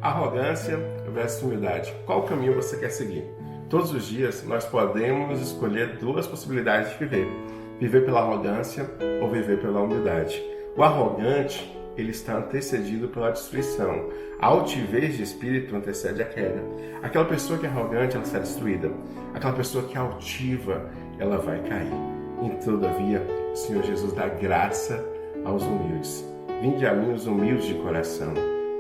Arrogância versus humildade. Qual caminho você quer seguir? Todos os dias nós podemos escolher duas possibilidades de viver. Viver pela arrogância ou viver pela humildade. O arrogante, ele está antecedido pela destruição. A altivez de espírito antecede a queda. Aquela pessoa que é arrogante, ela será destruída. Aquela pessoa que é altiva, ela vai cair. Todavia, o Senhor Jesus dá graça aos humildes. Vinde a mim os humildes de coração,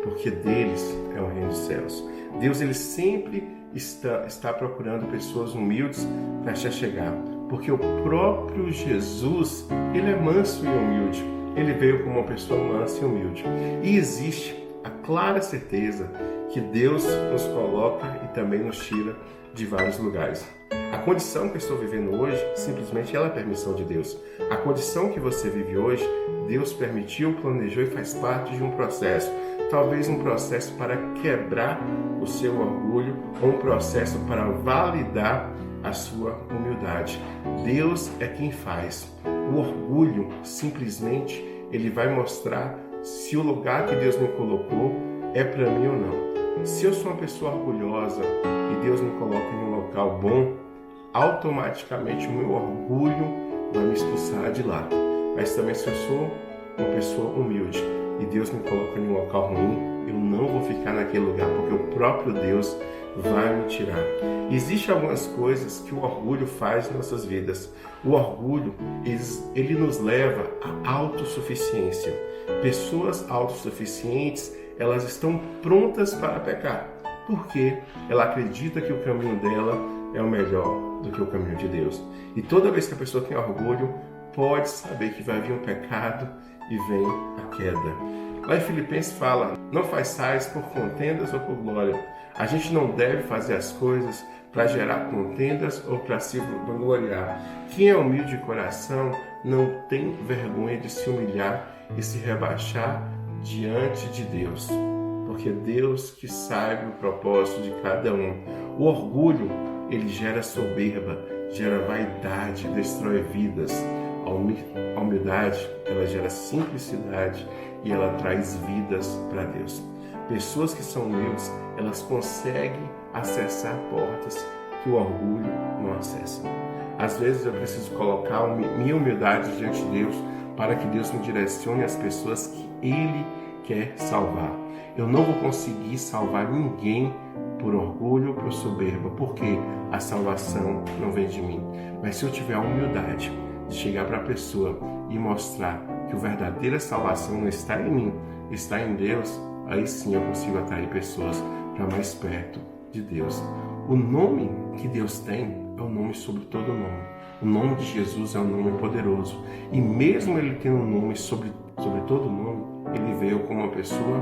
porque deles é o reino dos céus. Deus, ele sempre está procurando pessoas humildes para se chegar, porque o próprio Jesus, ele é manso e humilde. Ele veio como uma pessoa mansa e humilde. E existe a clara certeza que Deus nos coloca e também nos tira de vários lugares. A condição que eu estou vivendo hoje, simplesmente ela é permissão de Deus. A condição que você vive hoje, Deus permitiu, planejou e faz parte de um processo. Talvez um processo para quebrar o seu orgulho ou um processo para validar a sua humildade. Deus é quem faz. O orgulho, simplesmente, ele vai mostrar se o lugar que Deus me colocou é para mim ou não. Se eu sou uma pessoa orgulhosa e Deus me coloca em um local bom, automaticamente o meu orgulho vai me expulsar de lá. Mas também se eu sou uma pessoa humilde e Deus me coloca em um local ruim, eu não vou ficar naquele lugar, porque o próprio Deus vai me tirar. Existem algumas coisas que o orgulho faz em nossas vidas. O orgulho, ele nos leva à autossuficiência. Pessoas autossuficientes, elas estão prontas para pecar, porque ela acredita que o caminho dela é o melhor do que o caminho de Deus. E toda vez que a pessoa tem orgulho, pode saber que vai vir um pecado e vem a queda. Lá em Filipenses fala, não façais por contendas ou por glória. A gente não deve fazer as coisas para gerar contendas ou para se vangloriar. Quem é humilde de coração não tem vergonha de se humilhar e se rebaixar diante de Deus, porque Deus que sabe o propósito de cada um. O orgulho, ele gera soberba, gera vaidade, destrói vidas. A humildade, ela gera simplicidade e ela traz vidas para Deus. Pessoas que são humildes, elas conseguem acessar portas que o orgulho não acessa. Às vezes eu preciso colocar minha humildade diante de Deus para que Deus me direcione as pessoas que Ele quer salvar. Eu não vou conseguir salvar ninguém por orgulho ou por soberba, porque a salvação não vem de mim. Mas se eu tiver a humildade de chegar para a pessoa e mostrar que a verdadeira salvação não está em mim, está em Deus, aí sim eu consigo atrair pessoas para mais perto de Deus. O nome que Deus tem é o nome sobre todo nome. O nome de Jesus é um nome poderoso. E mesmo ele tendo um nome sobre todo nome, ele veio como uma pessoa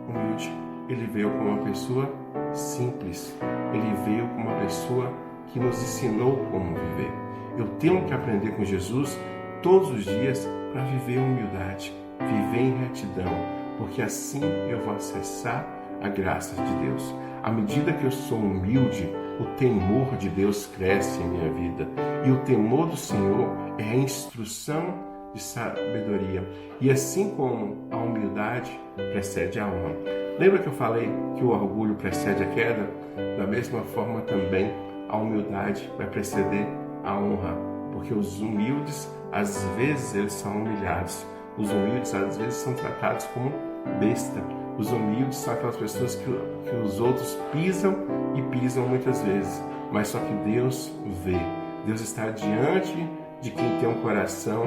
humilde. Ele veio como uma pessoa simples. Ele veio como uma pessoa que nos ensinou como viver. Eu tenho que aprender com Jesus todos os dias para viver humildade, viver em retidão, porque assim eu vou acessar a graça de Deus. À medida que eu sou humilde, o temor de Deus cresce em minha vida. E o temor do Senhor é a instrução de sabedoria. E assim como a humildade precede a honra. Lembra que eu falei que o orgulho precede a queda? Da mesma forma também a humildade vai preceder a honra. Porque os humildes, às vezes, eles são humilhados. Os humildes, às vezes, são tratados como besta. Os humildes são aquelas pessoas que os outros pisam e pisam muitas vezes. Mas só que Deus vê. Deus está diante de quem tem um coração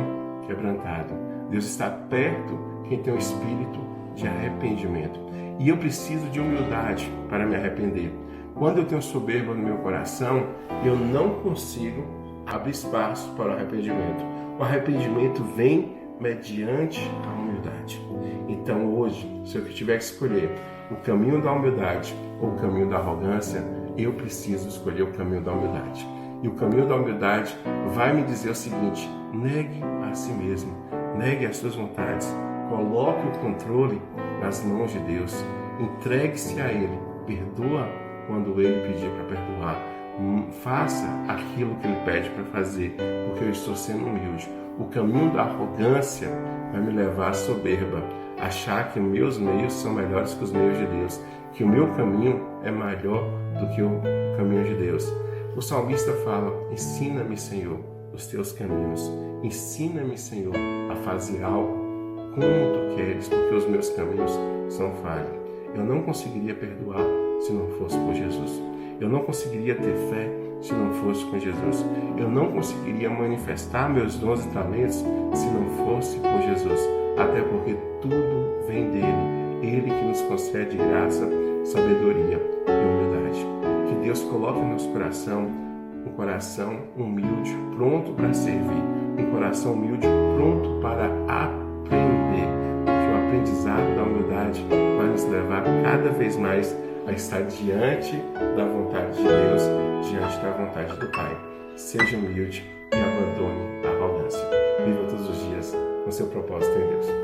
quebrantado. Deus está perto de quem tem um espírito de arrependimento. E eu preciso de humildade para me arrepender. Quando eu tenho soberba no meu coração, eu não consigo abrir espaço para o arrependimento. O arrependimento vem mediante a humildade. Então hoje, se eu tiver que escolher o caminho da humildade ou o caminho da arrogância, eu preciso escolher o caminho da humildade. E o caminho da humildade vai me dizer o seguinte: negue a si mesmo, negue as suas vontades, coloque o controle nas mãos de Deus, entregue-se a Ele, perdoa quando Ele pedir para perdoar, faça aquilo que Ele pede para fazer, porque eu estou sendo humilde. O caminho da arrogância vai me levar à soberba, achar que meus meios são melhores que os meios de Deus, que o meu caminho é maior do que o caminho de Deus. O salmista fala: ensina-me, Senhor, os teus caminhos. Ensina-me, Senhor, a fazer algo como tu queres, porque os meus caminhos são falhos. Eu não conseguiria perdoar se não fosse por Jesus. Eu não conseguiria ter fé se não fosse com Jesus. Eu não conseguiria manifestar meus dons e talentos se não fosse por Jesus. Até porque tudo vem dele. Ele que nos concede graça, sabedoria e humildade. Que Deus coloque no nosso coração um coração humilde, pronto para servir. Um coração humilde, pronto para aprender. Porque o aprendizado da humildade vai nos levar cada vez mais a estar diante da vontade de Deus, diante da vontade do Pai. Seja humilde e abandone a arrogância. Viva todos os dias com seu propósito em Deus.